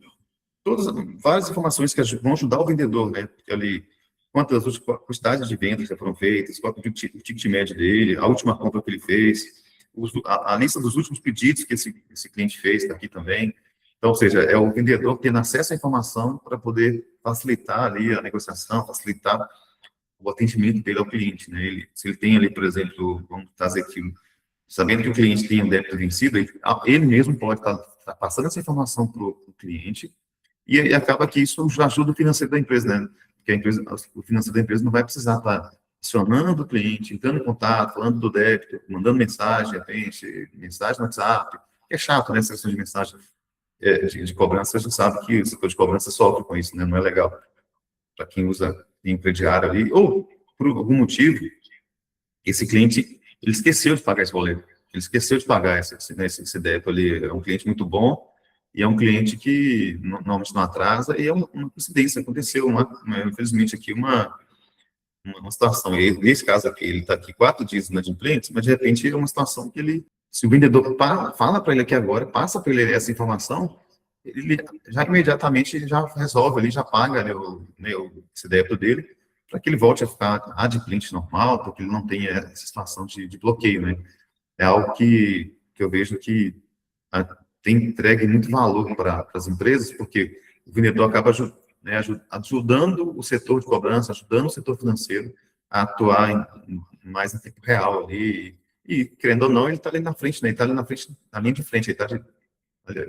Speaker 2: várias informações que vão ajudar o vendedor, né? Ali, quantas quantidades de vendas já foram feitas, qual é o ticket médio dele, a última compra que ele fez, a lista dos últimos pedidos que esse cliente fez está aqui também. Então, ou seja, é o vendedor tendo acesso à informação para poder facilitar ali a negociação, facilitar o atendimento dele ao cliente, né? Se ele tem ali, por exemplo, vamos trazer aqui sabendo que o cliente tem um débito vencido, ele mesmo pode estar passando essa informação para o cliente, e acaba que isso já ajuda o financeiro da empresa, né? Porque o financeiro da empresa não vai precisar estar acionando o cliente, entrando em contato, falando do débito, mandando mensagem, de repente, mensagem no WhatsApp. É chato, né, essa questão de mensagem de cobrança. A gente sabe que o setor de cobrança sofre com isso, né? Não é legal para quem usa em crediário ali, ou por algum motivo, esse cliente, ele esqueceu de pagar esse boleto, ele esqueceu de pagar esse débito ali. É um cliente muito bom, e é um cliente que normalmente não atrasa, e é uma coincidência, aconteceu, infelizmente, aqui uma situação. E nesse caso aqui, ele está aqui 4 dias inadimplente, mas de repente é uma situação que ele, se o vendedor fala para ele aqui agora, passa para ele essa informação, ele já imediatamente ele já resolve, ele já paga, né, esse débito dele, para que ele volte a ficar adimplente normal, para que ele não tenha essa situação de bloqueio, né? É algo que eu vejo que tem entregue muito valor para as empresas, porque o vendedor acaba né, ajudando o setor de cobrança, ajudando o setor financeiro a atuar mais em tempo real ali. E, querendo ou não, ele está ali na frente, né? Ele está ali na frente, na linha de frente, ele está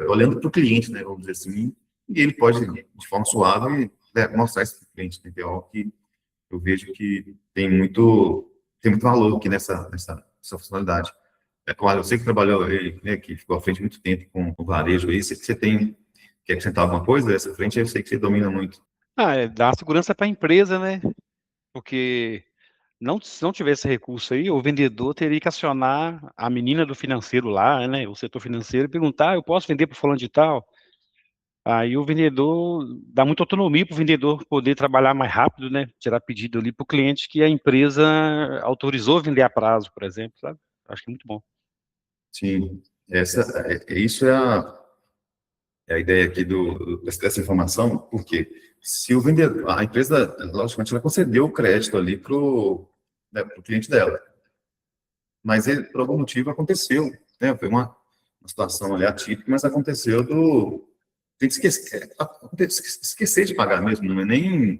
Speaker 2: olhando para o cliente, né? Vamos dizer assim, e ele pode, de forma suave, mostrar isso para o cliente, né? Que é algo que eu vejo que tem muito valor aqui nessa funcionalidade. É claro, eu sei que trabalhou aí, né, que ficou à frente muito tempo com o varejo aí, você quer acrescentar alguma coisa dessa frente? Eu sei que você domina muito.
Speaker 1: Dá segurança para a empresa, né? Porque se não tivesse recurso aí, o vendedor teria que acionar a menina do financeiro lá, né? O setor financeiro e perguntar, eu posso vender para fulano de tal? Aí o vendedor dá muita autonomia para o vendedor poder trabalhar mais rápido, né? Tirar pedido ali para o cliente que a empresa autorizou vender a prazo, por exemplo, sabe? Acho que é muito bom.
Speaker 2: Sim, isso é a ideia aqui dessa informação, porque se o vendedor, a empresa, logicamente, ela concedeu o crédito ali para o cliente dela, mas ele, por algum motivo, aconteceu, né? Foi uma situação ali atípica, mas aconteceu tem que esquecer de pagar mesmo, não é nem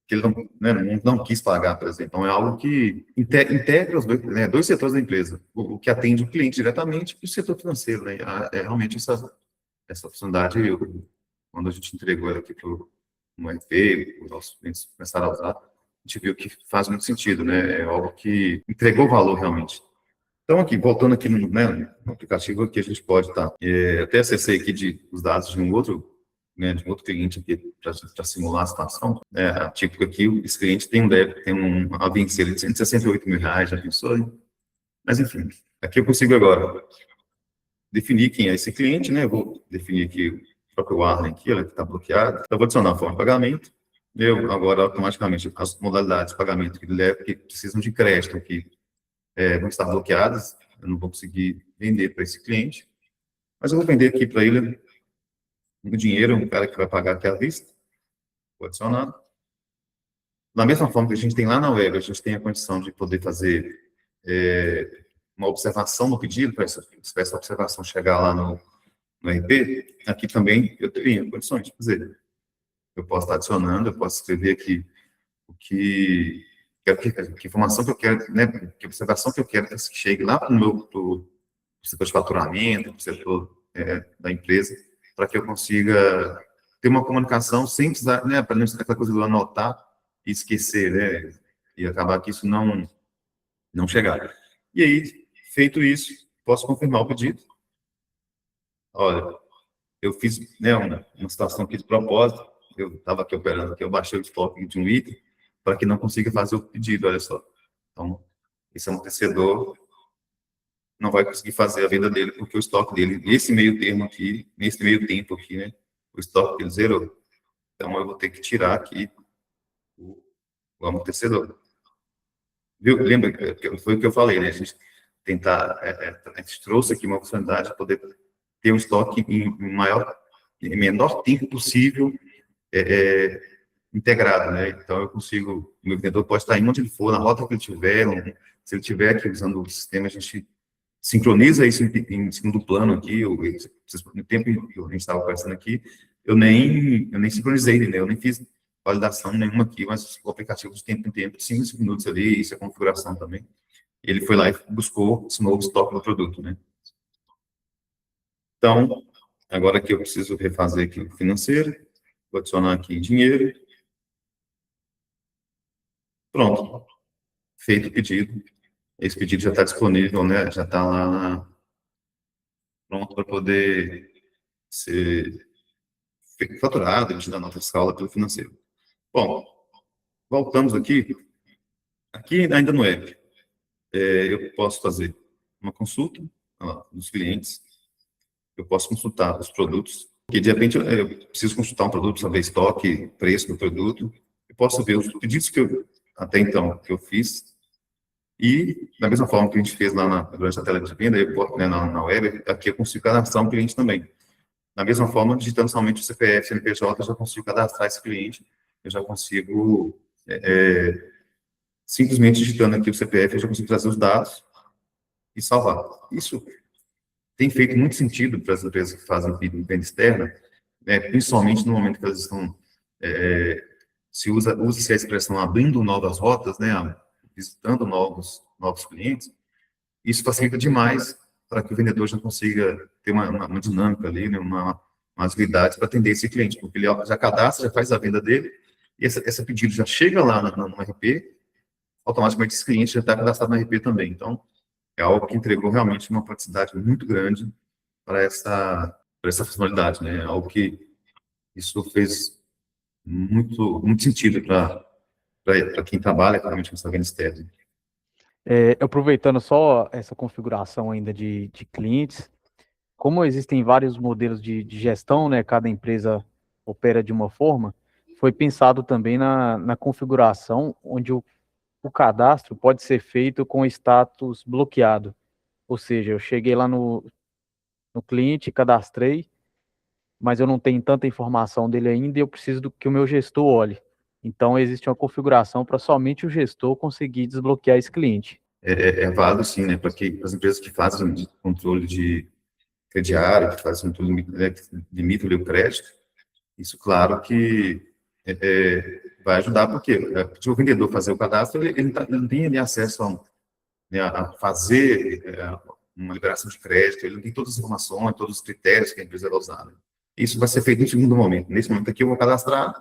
Speaker 2: que ele não quis pagar, por exemplo. Então, é algo que integra os dois setores da empresa, o que atende o cliente diretamente e o setor financeiro, né? Realmente essa funcionalidade, quando a gente entregou ela aqui para o RP, os nossos clientes começaram a usar, a gente viu que faz muito sentido, né? É algo que entregou valor realmente. Então, aqui, voltando aqui no aplicativo, aqui a gente pode estar. Até acessei aqui os dados de de um outro cliente aqui para simular a situação. Típico aqui, esse cliente tem a vencer de R$ 168.000, já pensou? Hein? Mas, enfim, aqui eu consigo agora definir quem é esse cliente, né? Eu vou definir aqui o próprio Arlen aqui, ela que está bloqueada. Então, eu vou adicionar a forma de pagamento. Eu, agora, automaticamente, as modalidades de pagamento que ele leva, que precisam de crédito aqui, vão estar bloqueadas. Eu não vou conseguir vender para esse cliente. Mas eu vou vender aqui para ele o dinheiro, um cara que vai pagar aqui à vista. Vou adicionar. Da mesma forma que a gente tem lá na web, a gente tem a condição de poder fazer uma observação no pedido, para essa observação chegar lá no RP, aqui também eu teria condições de fazer. Eu posso estar adicionando, eu posso escrever aqui que informação que eu quero, né, que observação que eu quero que chegue lá para o setor de faturamento, para o setor da empresa, para que eu consiga ter uma comunicação sem precisar, né, para não ser aquela coisa de anotar e esquecer, né, e acabar que isso não chegar. E aí, feito isso, posso confirmar o pedido. Olha, eu fiz, né, uma situação aqui de propósito, eu estava aqui operando, aqui, eu baixei o estoque de um item para que não consiga fazer o pedido, olha só. Então, esse amortecedor não vai conseguir fazer a venda dele, porque o estoque dele, nesse meio tempo aqui, né, o estoque dele zerou. Então, eu vou ter que tirar aqui o amortecedor. Viu? Lembra que foi o que eu falei, né? A gente a gente trouxe aqui uma funcionalidade de poder ter um estoque em menor tempo possível integrado, né? Então, o meu vendedor pode estar em onde ele for, na rota que ele tiver, se ele estiver aqui usando o sistema, a gente sincroniza isso em segundo plano aqui, no tempo que a gente estava conversando aqui, eu nem sincronizei, né? Eu nem fiz validação nenhuma aqui, mas o aplicativo de tempo em tempo, 5 minutos ali, isso é configuração também. Ele foi lá e buscou esse novo estoque do produto, né? Então, agora aqui eu preciso refazer aqui o financeiro, vou adicionar aqui dinheiro, pronto, feito o pedido. Esse pedido já está disponível, né? Já está lá pronto para poder ser faturado, emitido da nota fiscal pelo financeiro. Bom, voltamos aqui. Aqui ainda no app, eu posso fazer uma consulta dos clientes, eu posso consultar os produtos, que de repente eu preciso consultar um produto, saber estoque, preço do produto, eu posso ver os pedidos que eu, até então, que eu fiz, e da mesma forma que a gente fez lá durante a tela de venda, né, na web, aqui eu consigo cadastrar um cliente também. Da mesma forma, digitando somente o CPF, CNPJ, eu já consigo cadastrar esse cliente, eu já consigo, simplesmente digitando aqui o CPF, eu já consigo trazer os dados e salvar. Isso tem feito muito sentido para as empresas que fazem venda externa, né, principalmente no momento que elas estão, usa-se a expressão abrindo novas rotas, né, visitando novos clientes. Isso facilita demais para que o vendedor já consiga ter uma dinâmica ali, né, uma agilidade para atender esse cliente, porque ele já cadastra, já faz a venda dele, e esse pedido já chega lá no RP, automaticamente esse cliente já está cadastrado no RP também. Então, é algo que entregou realmente uma praticidade muito grande para essa funcionalidade, né? É algo que isso fez muito sentido para quem trabalha realmente com essa venda externa.
Speaker 3: Aproveitando só essa configuração ainda de clientes, como existem vários modelos de gestão, né, cada empresa opera de uma forma, foi pensado também na configuração onde o cadastro pode ser feito com status bloqueado. Ou seja, eu cheguei lá no cliente, cadastrei, mas eu não tenho tanta informação dele ainda e eu preciso que o meu gestor olhe. Então, existe uma configuração para somente o gestor conseguir desbloquear esse cliente.
Speaker 2: É válido, sim, né, para as empresas que fazem controle de crediário, que fazem controle, né, que limitam o crédito. Isso, claro que vai ajudar, porque se o vendedor fazer o cadastro, ele não tem ali acesso a fazer uma liberação de crédito, ele não tem todas as informações, todos os critérios que a empresa vai usar. Né? Isso vai ser feito no segundo momento. Nesse momento aqui, eu vou cadastrar,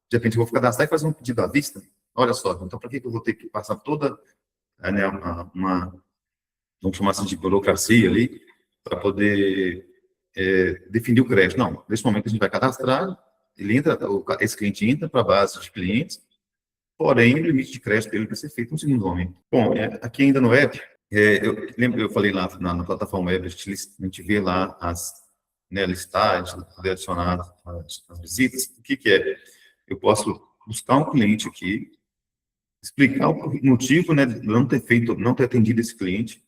Speaker 2: de repente eu vou cadastrar e fazer um pedido à vista. Olha só, então para que eu vou ter que passar toda vamos chamar assim de burocracia ali, para poder definir o crédito? Não, nesse momento a gente vai cadastrar, esse cliente entra para a base de clientes, porém o limite de crédito dele vai ser feito no segundo momento. Bom, aqui ainda no app, eu falei lá na plataforma web, a gente vê lá as listagens, poder adicionar as visitas. O que é? Eu posso buscar um cliente aqui, explicar o motivo, né, de não ter atendido esse cliente.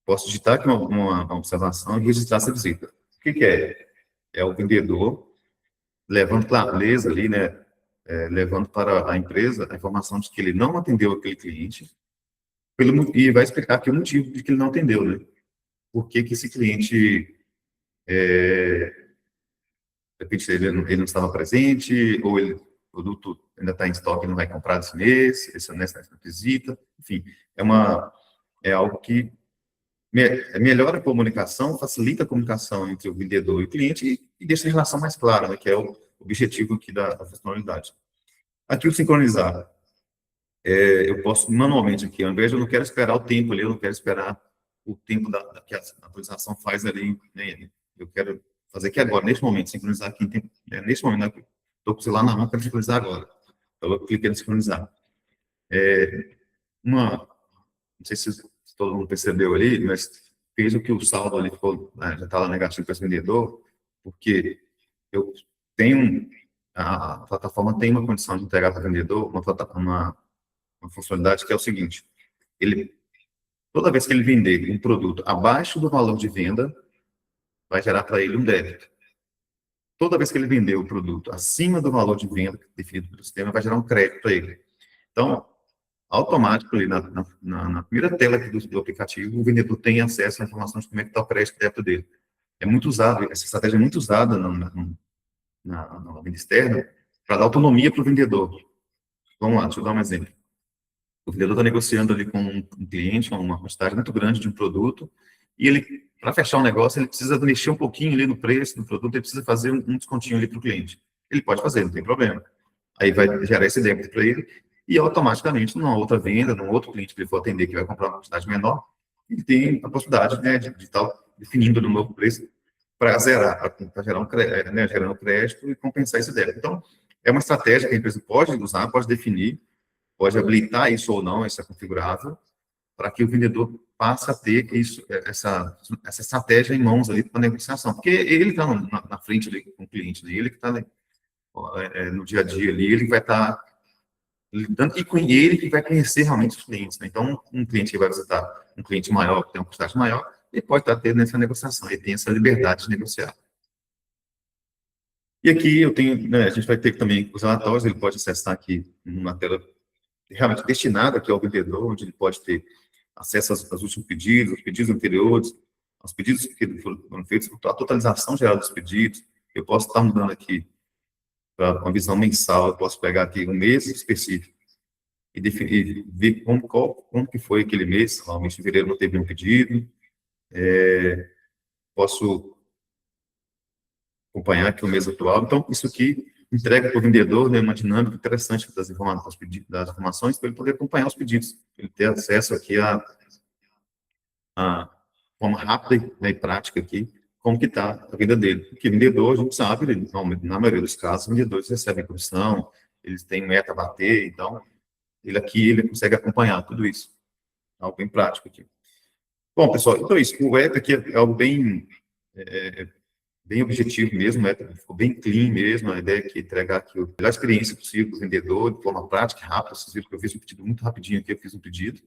Speaker 2: Posso digitar aqui uma observação e registrar essa visita. O que é? É o vendedor levando clareza ali, né, levando para a empresa a informação de que ele não atendeu aquele cliente e vai explicar aqui o motivo de que ele não atendeu, né? Por que esse cliente, de repente, ele não estava presente, ou o produto ainda está em estoque e não vai comprar esse mês, nessa visita. Enfim, é algo que melhora a comunicação, facilita a comunicação entre o vendedor e o cliente e deixa a relação mais clara, né, que é o objetivo aqui da funcionalidade. Aqui o sincronizar. Eu posso manualmente aqui, ao invés de eu não quero esperar o tempo ali, eu não quero esperar o tempo que a atualização faz ali, né, eu quero fazer aqui agora, neste momento, sincronizar aqui, neste momento, né, estou com o celular na mão, quero sincronizar agora. Então, eu cliquei em sincronizar. Não sei se todo mundo percebeu ali, mas fez o que o saldo ali ficou, já está lá negativo para esse vendedor, porque eu tenho, a plataforma tem uma condição de entregar para o vendedor uma funcionalidade que é o seguinte, toda vez que ele vender um produto abaixo do valor de venda, vai gerar para ele um débito. Toda vez que ele vender o produto acima do valor de venda definido pelo sistema, vai gerar um crédito para ele. Então, automático ali na primeira tela aqui do aplicativo, o vendedor tem acesso à informação de como é que está o crédito débito dele. É muito usado, essa estratégia é muito usada na venda externa para dar autonomia para o vendedor. Vamos lá, deixa eu dar um exemplo. vendedor está negociando ali com um cliente uma quantidade muito grande de um produto e ele, para fechar um negócio, ele precisa mexer um pouquinho ali no preço do produto, ele precisa fazer um descontinho ali para o cliente. Ele pode fazer, não tem problema. Aí vai gerar esse débito para ele e automaticamente, numa outra venda, num outro cliente que ele for atender, que vai comprar uma quantidade menor, ele tem a possibilidade, né, de estar definindo no novo preço para zerar, para gerar gerando crédito e compensar esse débito. Então, é uma estratégia que a empresa pode usar, pode definir, pode habilitar isso ou não, isso é configurável, para que o vendedor passe a ter essa estratégia em mãos ali para negociação. Porque ele está na frente ali com o cliente, né? Ele que está no dia a dia ali, ele vai estar lidando, e com ele que vai conhecer realmente os clientes, né? Então, um cliente que vai visitar um cliente maior, que tem uma quantidade maior, ele pode estar tendo essa negociação, ele tem essa liberdade de negociar. E aqui eu tenho, né, a gente vai ter também os relatórios, ele pode acessar aqui uma tela realmente destinada aqui ao vendedor, onde ele pode ter acesso aos últimos pedidos, aos pedidos anteriores, aos pedidos que foram feitos, a totalização geral dos pedidos. Eu posso estar mudando aqui para uma visão mensal, eu posso pegar aqui um mês específico e definir, ver como que foi aquele mês. Normalmente em fevereiro não teve nenhum pedido. Posso acompanhar aqui o mês atual. Então, isso aqui entrega para o vendedor, né, uma dinâmica interessante das informações para ele poder acompanhar os pedidos, ele ter acesso aqui a forma rápida, né, e prática aqui, como que está a vida dele. Porque vendedor, a gente sabe, na maioria dos casos, vendedores recebem comissão, eles têm meta a bater, então, ele consegue acompanhar tudo isso. Algo bem prático aqui. Bom, pessoal, então é isso. O app aqui é algo bem objetivo mesmo, né? Ficou bem clean mesmo, a ideia é que entregar aqui a melhor experiência possível para o vendedor, de forma prática e rápida. Vocês viram que eu fiz um pedido muito rapidinho aqui, eu fiz um pedido.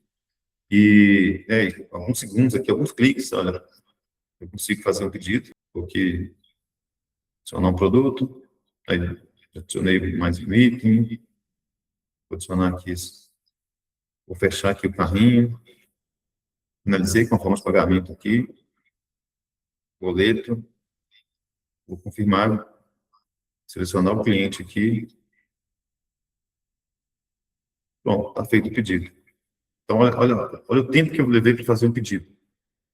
Speaker 2: E alguns segundos aqui, alguns cliques, olha, eu consigo fazer um pedido, porque adicionar um produto, aí adicionei mais um item, vou adicionar aqui, vou fechar aqui o carrinho, finalizei com a forma de pagamento aqui, boleto, vou confirmar, selecionar o cliente aqui, pronto, está feito o pedido. Então, olha o tempo que eu levei para fazer um pedido,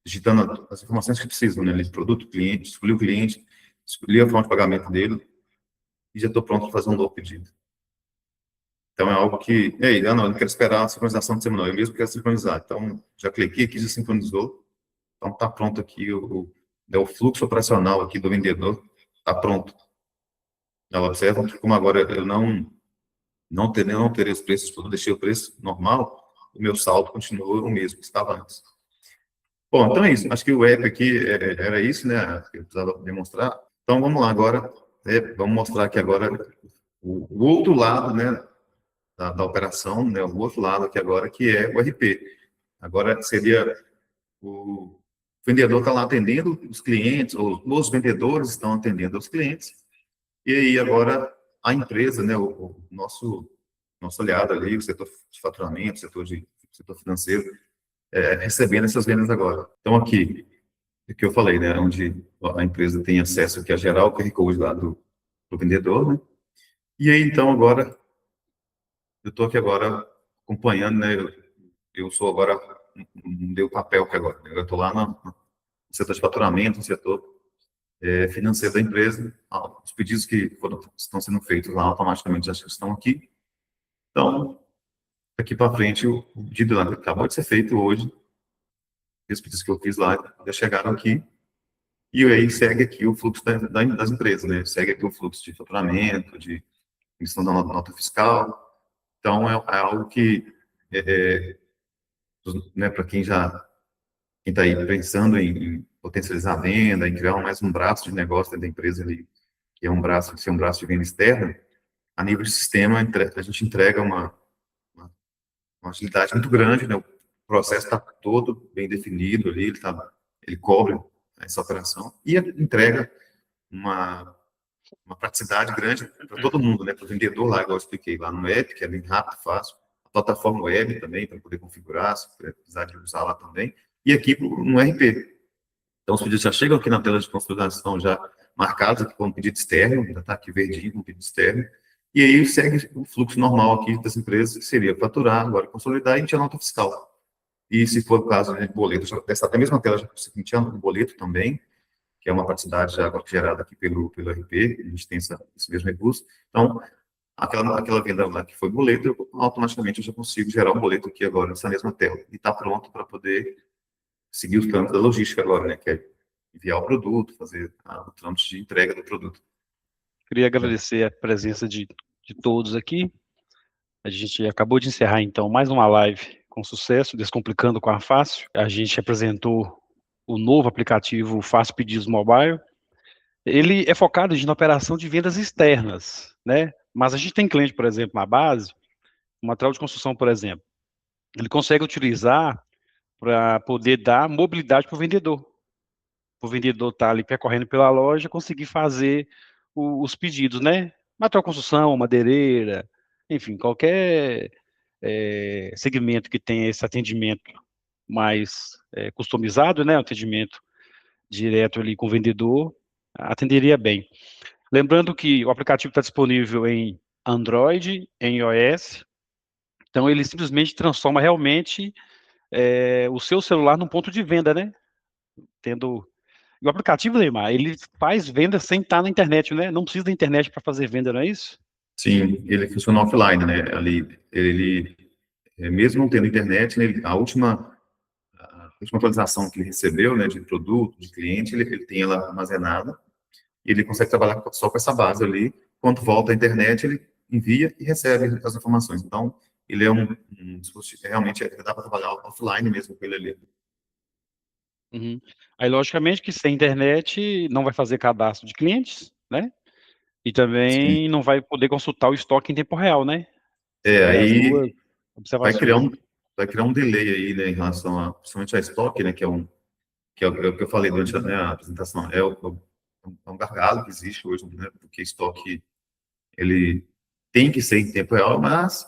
Speaker 2: digitando as informações que precisam, né? Produto, cliente, escolhi o cliente, escolhi a forma de pagamento dele e já estou pronto para fazer um novo pedido. Então, é algo que, não, eu não quero esperar a sincronização de semana, eu mesmo quero sincronizar. Então, já cliquei aqui, já sincronizou. Então, está pronto aqui o fluxo operacional aqui do vendedor, está pronto. Ela observa que, como agora eu não terei os preços, eu deixei o preço normal, o meu saldo continua o mesmo que estava antes. Bom, então é isso. Acho que o app aqui era isso, né? Que eu precisava demonstrar. Então, vamos lá agora. Vamos mostrar aqui agora o outro lado, né? Da operação, né? O outro lado aqui agora, que é o RP. Agora seria o vendedor está lá atendendo os clientes, ou os vendedores estão atendendo os clientes. E aí agora a empresa, né? O nosso aliado ali, o setor de faturamento, setor financeiro, recebendo essas vendas agora. Então, aqui, o que eu falei, né, onde a empresa tem acesso aqui a gerar o QR Code lá do vendedor, né, e aí, então, agora, eu estou aqui agora acompanhando, né, eu sou agora, não dei o papel aqui agora, eu estou lá no setor de faturamento, no setor financeiro da empresa, os pedidos que estão sendo feitos lá automaticamente já estão aqui. Então, daqui para frente, o pedido lá acabou de ser feito hoje, os pedidos que eu fiz lá já chegaram aqui, e aí segue aqui o fluxo das empresas, né? Segue aqui o fluxo de faturamento, de emissão da nota fiscal. Então, é algo que, né, para quem está aí pensando em potencializar a venda, em criar mais um braço de negócio dentro da empresa, ali, que é um braço de venda externa, a nível de sistema, a gente entrega uma agilidade muito grande, né? O processo está todo bem definido ali, ele cobre essa operação e entrega uma praticidade grande para todo mundo, né? Para o vendedor lá, igual eu expliquei, lá no app, que é bem rápido, fácil, a plataforma web também, para poder configurar, se precisar de usar lá também, e aqui no RP. Então, os pedidos já chegam aqui na tela de configuração já marcados aqui como pedido externo, já está aqui verdinho como pedido externo, E aí segue o fluxo normal aqui das empresas, que seria faturar, agora consolidar e emitir a nota fiscal. E se for o caso de boleto, já testar até a mesma tela, já consigo emitir o boleto também, que é uma praticidade já agora gerada aqui pelo RP, a gente tem esse mesmo recurso. Então, aquela venda lá que foi boleto, automaticamente eu já consigo gerar um boleto aqui agora, nessa mesma tela. E está pronto para poder seguir os trâmites da logística agora, né? Que é enviar o produto, fazer o trâmite de entrega do produto.
Speaker 1: Queria agradecer a presença de todos aqui. A gente acabou de encerrar, então, mais uma live com sucesso, Descomplicando com a Fácil. A gente apresentou o novo aplicativo Fácil Pedidos Mobile. Ele é focado na operação de vendas externas, né? Mas a gente tem cliente, por exemplo, na base, um material de construção, por exemplo, ele consegue utilizar para poder dar mobilidade para o vendedor. O vendedor está ali percorrendo pela loja, conseguir fazer os pedidos, né? Material de construção, madeireira, enfim, qualquer segmento que tenha esse atendimento mais customizado, né? Atendimento direto ali com o vendedor, atenderia bem. Lembrando que o aplicativo está disponível em Android, em iOS, então ele simplesmente transforma realmente o seu celular num ponto de venda, né? E o aplicativo, Neymar, ele faz venda sem estar na internet, né? Não precisa da internet para fazer venda, não é isso?
Speaker 2: Sim, ele funciona offline, né? Ali, ele mesmo não tendo internet, né, a última atualização que ele recebeu, né, de produto, de cliente, ele tem ela armazenada e ele consegue trabalhar só com essa base ali. Quando volta à internet, ele envia e recebe as informações. Então, ele é um dispositivo, realmente dá para trabalhar offline mesmo com ele ali.
Speaker 1: Uhum. Aí, logicamente, que sem internet não vai fazer cadastro de clientes, né? E também
Speaker 2: Sim.
Speaker 1: não vai poder consultar o estoque em tempo real, né? As duas
Speaker 2: Aí
Speaker 1: observações.
Speaker 2: vai criar um delay aí, né, em relação principalmente a estoque, né, que é o que eu falei durante a apresentação, é um gargalo que existe hoje, né, porque estoque, ele tem que ser em tempo real, mas,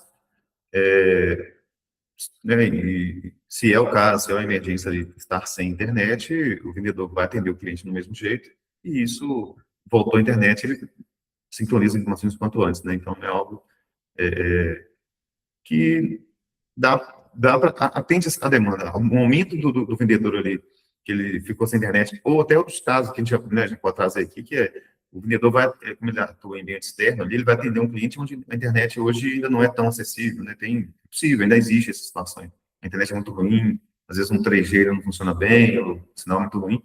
Speaker 2: né, e se é o caso, se é uma emergência de estar sem internet, o vendedor vai atender o cliente do mesmo jeito, e isso, voltou à internet, ele sincroniza informações quanto antes, né, então é algo que atende a demanda, o momento do vendedor ali, que ele ficou sem internet, ou até outros casos que a gente, né, a gente pode trazer aqui, que o vendedor vai, como ele atua em ambiente externo ali, ele vai atender um cliente onde a internet hoje ainda não é tão acessível, né, é possível, ainda existe essa situação. A internet é muito ruim, às vezes um 3G não funciona bem, ou o sinal é muito ruim.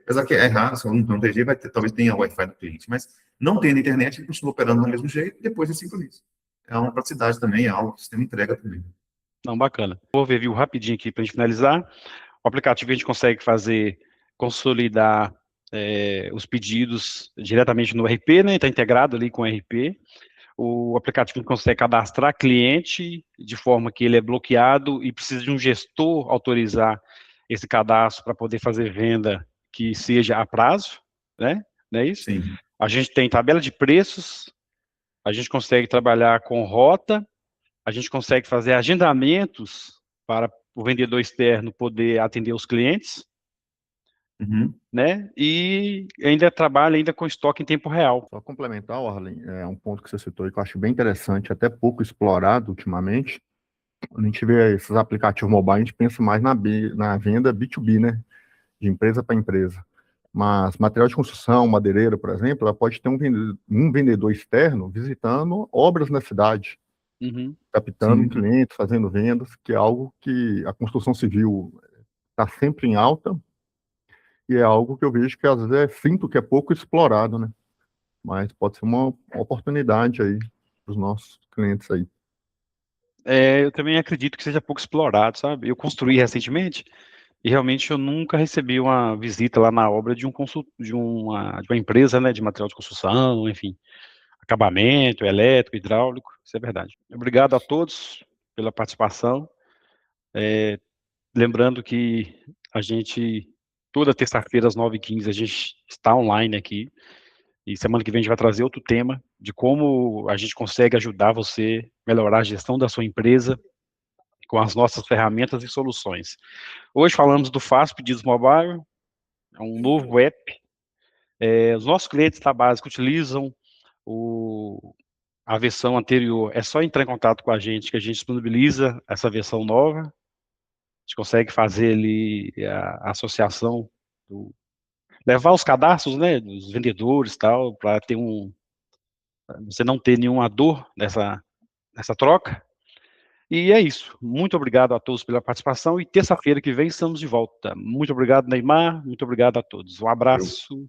Speaker 2: Apesar que é raro, se um 3G talvez tenha o Wi-Fi do cliente, mas não tendo internet, ele continua operando do mesmo jeito, e depois ele sincroniza. É uma praticidade também, é algo que o sistema entrega também.
Speaker 1: Não, bacana. Vou ver viu rapidinho aqui para a gente finalizar. O aplicativo a gente consegue consolidar os pedidos diretamente no RP, né? Está integrado ali com o RP. O aplicativo consegue cadastrar cliente de forma que ele é bloqueado e precisa de um gestor autorizar esse cadastro para poder fazer venda que seja a prazo, né? Não é isso?
Speaker 2: Sim.
Speaker 1: A gente tem tabela de preços, a gente consegue trabalhar com rota, a gente consegue fazer agendamentos para o vendedor externo poder atender os clientes,
Speaker 2: Uhum.
Speaker 1: né? E ainda trabalha ainda com estoque em tempo real.
Speaker 4: Só complementar, Arlen, é um ponto que você citou e que eu acho bem interessante, até pouco explorado ultimamente. Quando a gente vê esses aplicativos mobile, a gente pensa mais na venda B2B, né? De empresa para empresa. Mas material de construção, madeireira, por exemplo, ela pode ter um vendedor externo visitando obras na cidade,
Speaker 1: Uhum.
Speaker 4: captando
Speaker 2: Sim.
Speaker 4: clientes, fazendo vendas, que é algo que a construção civil está sempre em alta, e é algo que eu vejo que às vezes sinto que é pouco explorado, né? Mas pode ser uma oportunidade aí para os nossos clientes aí.
Speaker 1: Eu também acredito que seja pouco explorado, sabe? Eu construí recentemente e realmente eu nunca recebi uma visita lá na obra de uma empresa, né, de material de construção, enfim, acabamento, elétrico, hidráulico, isso é verdade. Obrigado a todos pela participação. Lembrando que a gente, toda terça-feira às 9h15, a gente está online aqui. E semana que vem a gente vai trazer outro tema de como a gente consegue ajudar você a melhorar a gestão da sua empresa com as nossas ferramentas e soluções. Hoje falamos do Fácil Pedidos Mobile, é um novo app. Os nossos clientes da base utilizam o a versão anterior, é só entrar em contato com a gente, que a gente disponibiliza essa versão nova. A gente consegue fazer ali a associação, levar os cadastros, né, dos vendedores e tal, para ter você não ter nenhuma dor nessa troca. E é isso. Muito obrigado a todos pela participação, e terça-feira que vem estamos de volta. Muito obrigado, Neymar. Muito obrigado a todos. Um abraço.